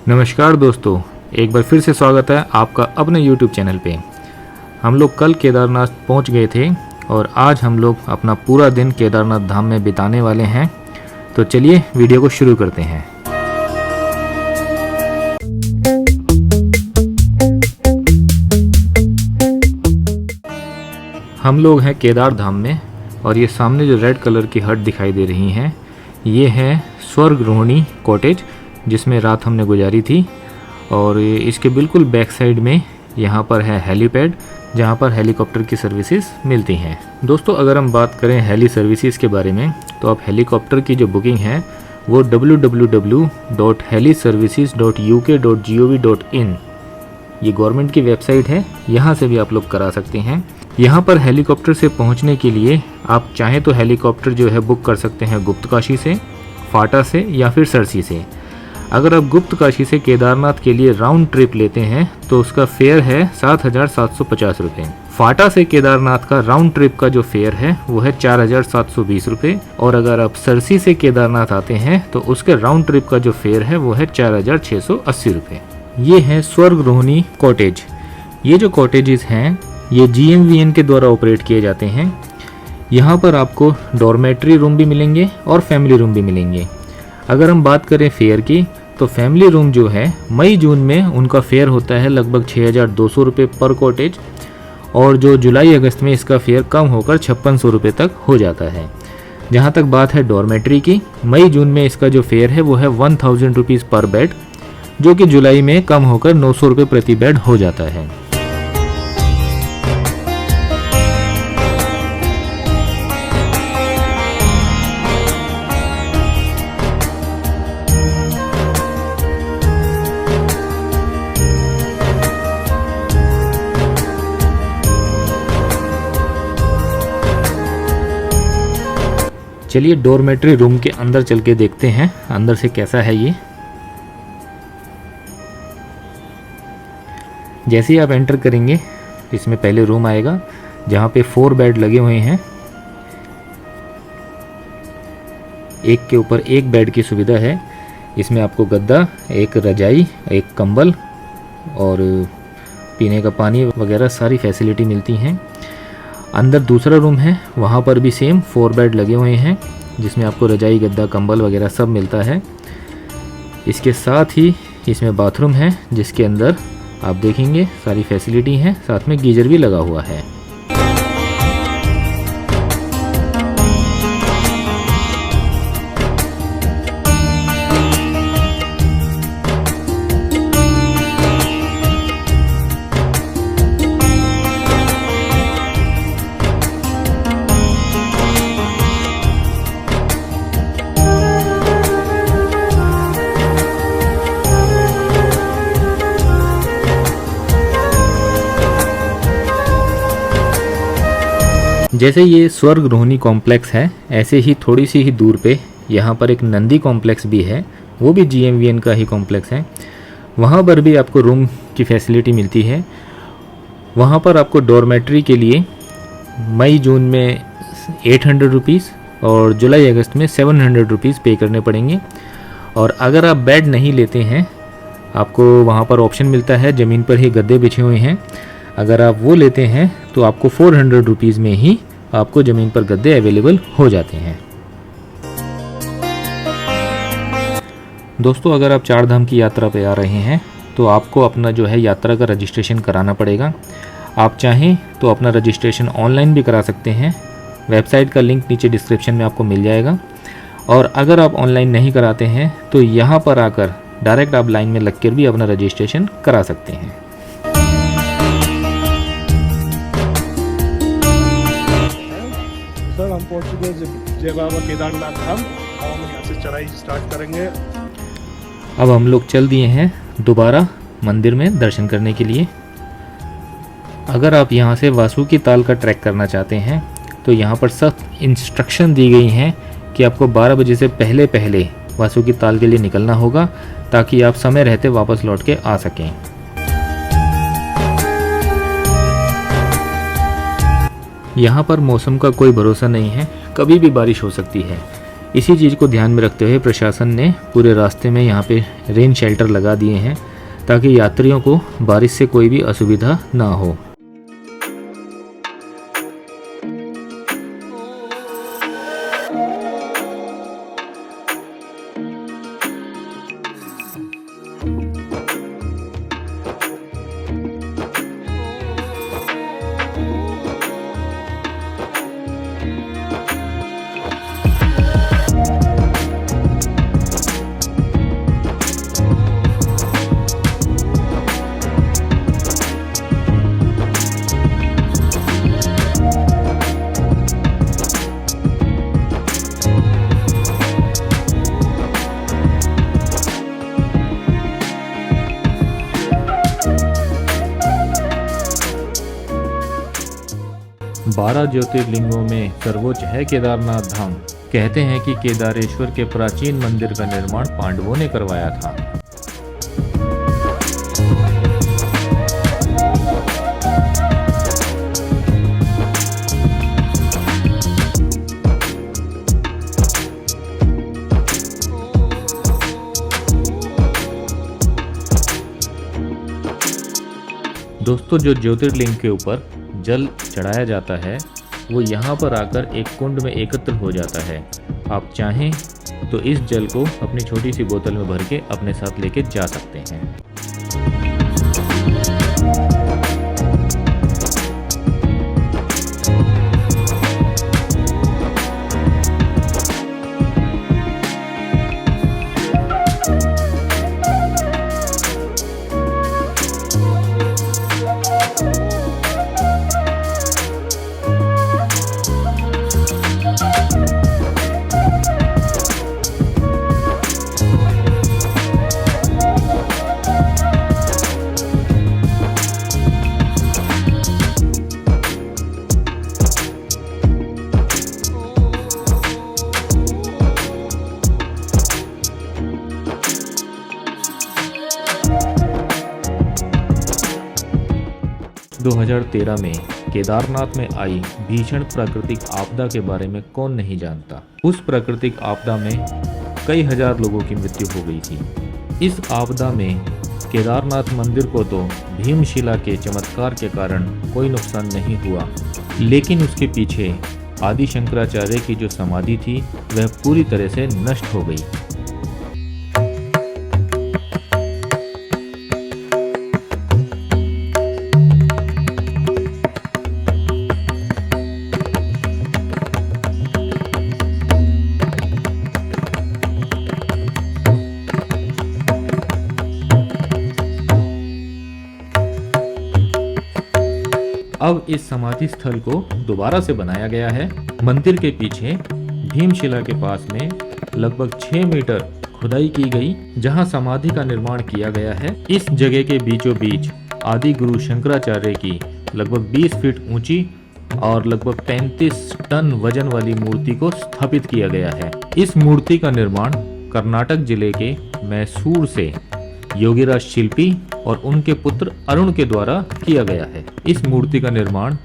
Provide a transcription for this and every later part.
नमस्कार दोस्तों, एक बार फिर से स्वागत है आपका अपने YouTube चैनल पे। हम लोग कल केदारनाथ पहुंच गए थे और आज हम लोग अपना पूरा दिन केदारनाथ धाम में बिताने वाले हैं। तो चलिए वीडियो को शुरू करते हैं। हम लोग हैं केदार धाम में और ये सामने जो रेड कलर की हट दिखाई दे रही हैं, ये है स्वर्ग रोहिणी कॉटेज जिसमें रात हमने गुजारी थी। और इसके बिल्कुल बैक साइड में यहाँ पर है हेलीपैड जहाँ पर हेलीकॉप्टर की सर्विसेज मिलती हैं। दोस्तों, अगर हम बात करें हेली सर्विसेज के बारे में तो आप हेलीकॉप्टर की जो बुकिंग है वो www.heliservices.uk.gov.in ये गवर्नमेंट की वेबसाइट है, यहाँ से भी आप लोग करा सकते हैं। यहाँ पर हेलीकॉप्टर से पहुँचने के लिए आप चाहें तो हेलीकॉप्टर जो है बुक कर सकते हैं गुप्तकाशी से, फाटा से या फिर सरसी से। अगर आप गुप्तकाशी से केदारनाथ के लिए राउंड ट्रिप लेते हैं तो उसका फेयर है 7,750 रुपये। फाटा से केदारनाथ का राउंड ट्रिप का जो फेयर है वो है 4,720 रुपये। और अगर आप सरसी से केदारनाथ आते हैं तो उसके राउंड ट्रिप का जो फेयर है वो है 4,680 रुपये। ये है स्वर्ग रोहिणी कॉटेज। ये जो कॉटेजेस हैं ये GMVN के द्वारा ऑपरेट किए जाते हैं। यहाँ पर आपको डॉर्मेट्री रूम भी मिलेंगे और फैमिली रूम भी मिलेंगे। अगर हम बात करें फेयर की तो फैमिली रूम जो है मई जून में उनका फेयर होता है लगभग 6,200 रुपये पर कॉटेज, और जो जुलाई अगस्त में इसका फेयर कम होकर 5,600 रुपये तक हो जाता है। जहाँ तक बात है डॉर्मेट्री की, मई जून में इसका जो फेयर है वो है 1,000 रुपीज़ पर बेड, जो कि जुलाई में कम होकर 900 रुपये प्रति बेड हो जाता है। चलिए डॉर्मेट्री रूम के अंदर चल के देखते हैं अंदर से कैसा है ये। जैसे ही आप एंटर करेंगे इसमें पहले रूम आएगा जहाँ पे 4 बेड लगे हुए हैं। एक के ऊपर एक बेड की सुविधा है। इसमें आपको गद्दा, एक रजाई, एक कंबल और पीने का पानी वगैरह सारी फैसिलिटी मिलती हैं। अंदर दूसरा रूम है, वहाँ पर भी सेम 4 बेड लगे हुए हैं जिसमें आपको रजाई, गद्दा, कंबल वगैरह सब मिलता है। इसके साथ ही इसमें बाथरूम है जिसके अंदर आप देखेंगे सारी फैसिलिटी हैं, साथ में गीजर भी लगा हुआ है। जैसे ये स्वर्ग रोहिणी कॉम्प्लेक्स है, ऐसे ही थोड़ी सी ही दूर पे यहाँ पर एक नंदी कॉम्प्लेक्स भी है, वो भी GMVN का ही कॉम्प्लेक्स है। वहाँ पर भी आपको रूम की फैसिलिटी मिलती है। वहाँ पर आपको डॉर्मेट्री के लिए मई जून में 800 रुपीज़ और जुलाई अगस्त में 700 रुपीज़ पे करने पड़ेंगे। और अगर आप बेड नहीं लेते हैं, आपको वहाँ पर ऑप्शन मिलता है, ज़मीन पर ही गद्दे बिछे हुए हैं। अगर आप वो लेते हैं तो आपको 400 रुपीज़ में ही आपको ज़मीन पर गद्दे अवेलेबल हो जाते हैं। दोस्तों, अगर आप 4 धाम की यात्रा पे आ रहे हैं तो आपको अपना जो है यात्रा का रजिस्ट्रेशन कराना पड़ेगा। आप चाहें तो अपना रजिस्ट्रेशन ऑनलाइन भी करा सकते हैं। वेबसाइट का लिंक नीचे डिस्क्रिप्शन में आपको मिल जाएगा। और अगर आप ऑनलाइन नहीं कराते हैं तो यहाँ पर आकर डायरेक्ट आप लाइन में लग कर भी अपना रजिस्ट्रेशन करा सकते हैं। सर, हम पहुंच चुके हैं जय बाबा केदारनाथ धाम। हम यहाँ से चढ़ाई स्टार्ट करेंगे। अब हम लोग चल दिए हैं दोबारा मंदिर में दर्शन करने के लिए। अगर आप यहाँ से वासुकी ताल का ट्रैक करना चाहते हैं तो यहाँ पर सख्त इंस्ट्रक्शन दी गई हैं कि आपको 12 बजे से पहले पहले वासुकी ताल के लिए निकलना होगा ताकि आप समय रहते वापस लौट के आ सकें। यहाँ पर मौसम का कोई भरोसा नहीं है, कभी भी बारिश हो सकती है। इसी चीज़ को ध्यान में रखते हुए प्रशासन ने पूरे रास्ते में यहाँ पे रेन शेल्टर लगा दिए हैं ताकि यात्रियों को बारिश से कोई भी असुविधा ना हो। बारह ज्योतिर्लिंगों में सर्वोच्च है केदारनाथ धाम। कहते हैं कि केदारेश्वर के प्राचीन मंदिर का निर्माण पांडवों ने करवाया था। दोस्तों, जो ज्योतिर्लिंग के ऊपर जल चढ़ाया जाता है वो यहाँ पर आकर एक कुंड में एकत्र हो जाता है। आप चाहें तो इस जल को अपनी छोटी सी बोतल में भर के अपने साथ लेके जा सकते हैं। 2013 में केदारनाथ में आई भीषण प्राकृतिक आपदा के बारे में कौन नहीं जानता। उस प्राकृतिक आपदा में कई हजार लोगों की मृत्यु हो गई थी। इस आपदा में केदारनाथ मंदिर को तो भीमशिला के चमत्कार के कारण कोई नुकसान नहीं हुआ, लेकिन उसके पीछे आदि शंकराचार्य की जो समाधि थी वह पूरी तरह से नष्ट हो गई। अब इस समाधि स्थल को दोबारा से बनाया गया है। मंदिर के पीछे भीमशिला के पास में लगभग 6 मीटर खुदाई की गई, जहां समाधि का निर्माण किया गया है। इस जगह के बीचों बीच आदि गुरु शंकराचार्य की लगभग 20 फीट ऊंची और लगभग 35 टन वजन वाली मूर्ति को स्थापित किया गया है। इस मूर्ति का निर्माण कर्नाटक जिले के मैसूर से योगीराज शिल्पी और उनके पुत्र अरुण के द्वारा किया गया है। इस मूर्ति का निर्माण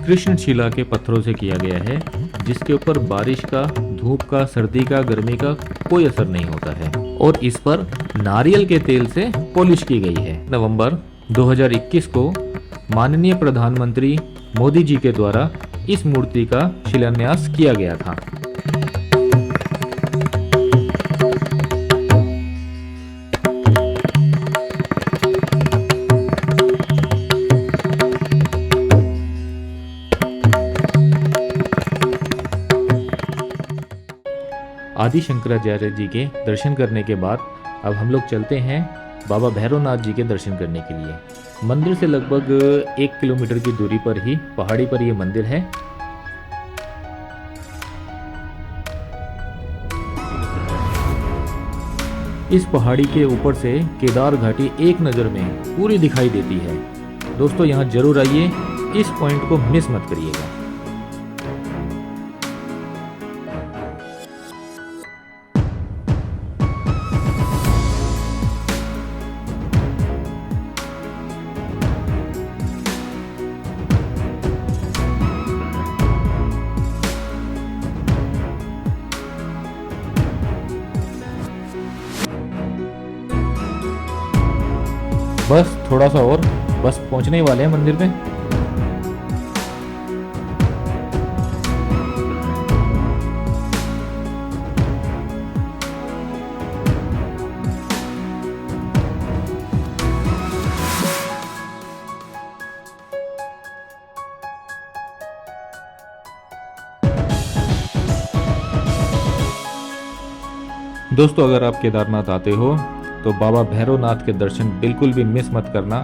कृष्णशिला के पत्थरों से किया गया है, जिसके ऊपर बारिश का, धूप का, सर्दी का, गर्मी का कोई असर नहीं होता है, और इस पर नारियल के तेल से पॉलिश की गई है। नवंबर 2021 को माननीय प्रधानमंत्री मोदी जी के द्वारा इस मूर्ति का शिलान्यास किया गया था। आदि शंकराचार्य जी के दर्शन करने के बाद अब हम लोग चलते हैं बाबा भैरवनाथ जी के दर्शन करने के लिए। मंदिर से लगभग 1 किलोमीटर की दूरी पर ही पहाड़ी पर ये मंदिर है। इस पहाड़ी के ऊपर से केदार घाटी एक नज़र में पूरी दिखाई देती है। दोस्तों, यहाँ जरूर आइए, इस पॉइंट को मिस मत करिएगा। थोड़ा सा और, बस पहुंचने ही वाले हैं मंदिर पे। दोस्तों अगर आप केदारनाथ आते हो तो बाबा भैरवनाथ के दर्शन बिल्कुल भी मिस मत करना।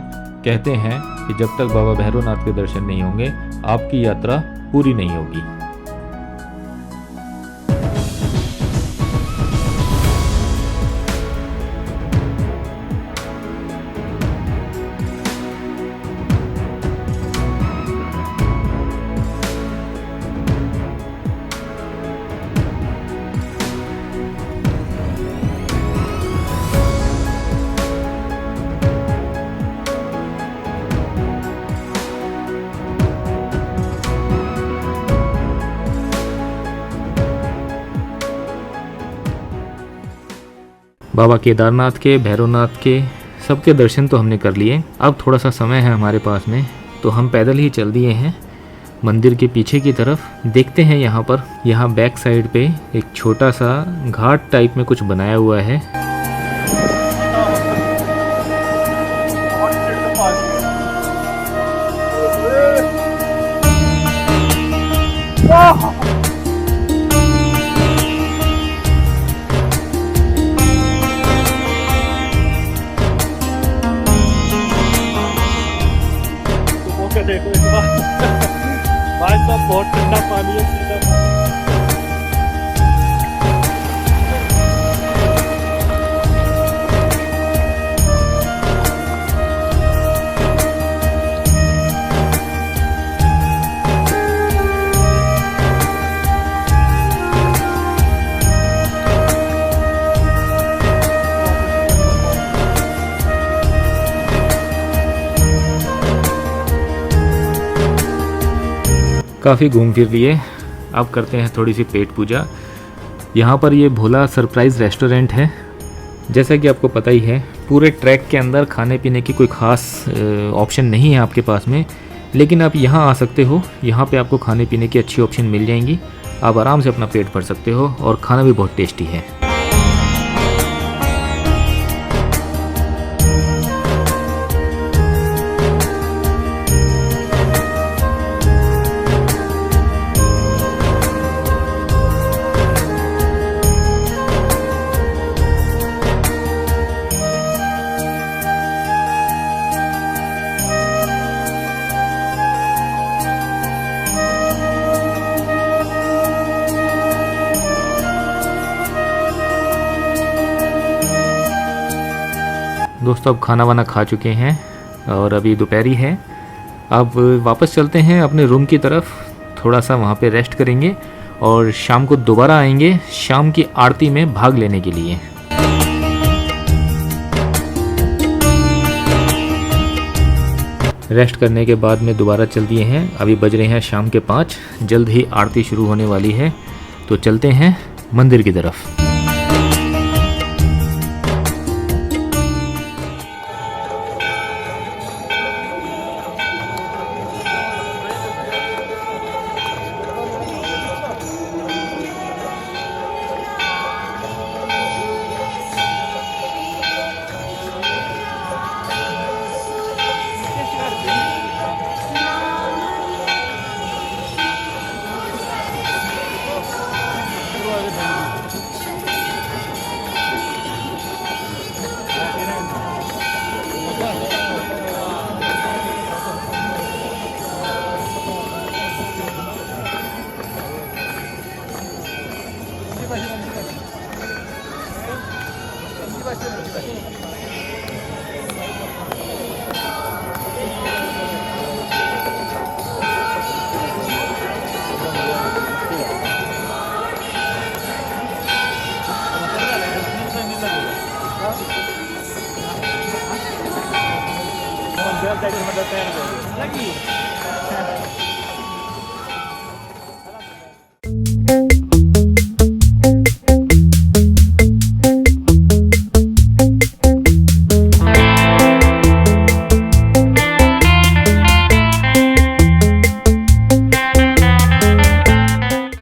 कहते हैं कि जब तक बाबा भैरवनाथ के दर्शन नहीं होंगे आपकी यात्रा पूरी नहीं होगी। बाबा केदारनाथ के, भैरवनाथ के सबके दर्शन तो हमने कर लिए। अब थोड़ा सा समय है हमारे पास में, तो हम पैदल ही चल दिए हैं मंदिर के पीछे की तरफ। देखते हैं यहाँ बैक साइड पे एक छोटा सा घाट टाइप में कुछ बनाया हुआ है। देखो इस बार भाई साहब बहुत ठंडा पानी है सीधा। काफ़ी घूम फिर लिए, अब करते हैं थोड़ी सी पेट पूजा। यहाँ पर ये भोला सरप्राइज़ रेस्टोरेंट है। जैसा कि आपको पता ही है पूरे ट्रैक के अंदर खाने पीने की कोई ख़ास ऑप्शन नहीं है आपके पास में, लेकिन आप यहाँ आ सकते हो। यहाँ पे आपको खाने पीने की अच्छी ऑप्शन मिल जाएंगी, आप आराम से अपना पेट भर सकते हो और खाना भी बहुत टेस्टी है। दोस्तों अब खाना वाना खा चुके हैं और अभी दोपहरी है। अब वापस चलते हैं अपने रूम की तरफ, थोड़ा सा वहाँ पे रेस्ट करेंगे और शाम को दोबारा आएंगे शाम की आरती में भाग लेने के लिए। रेस्ट करने के बाद में दोबारा चल दिए हैं। अभी बज रहे हैं शाम के 5, जल्द ही आरती शुरू होने वाली है, तो चलते हैं मंदिर की तरफ। लगी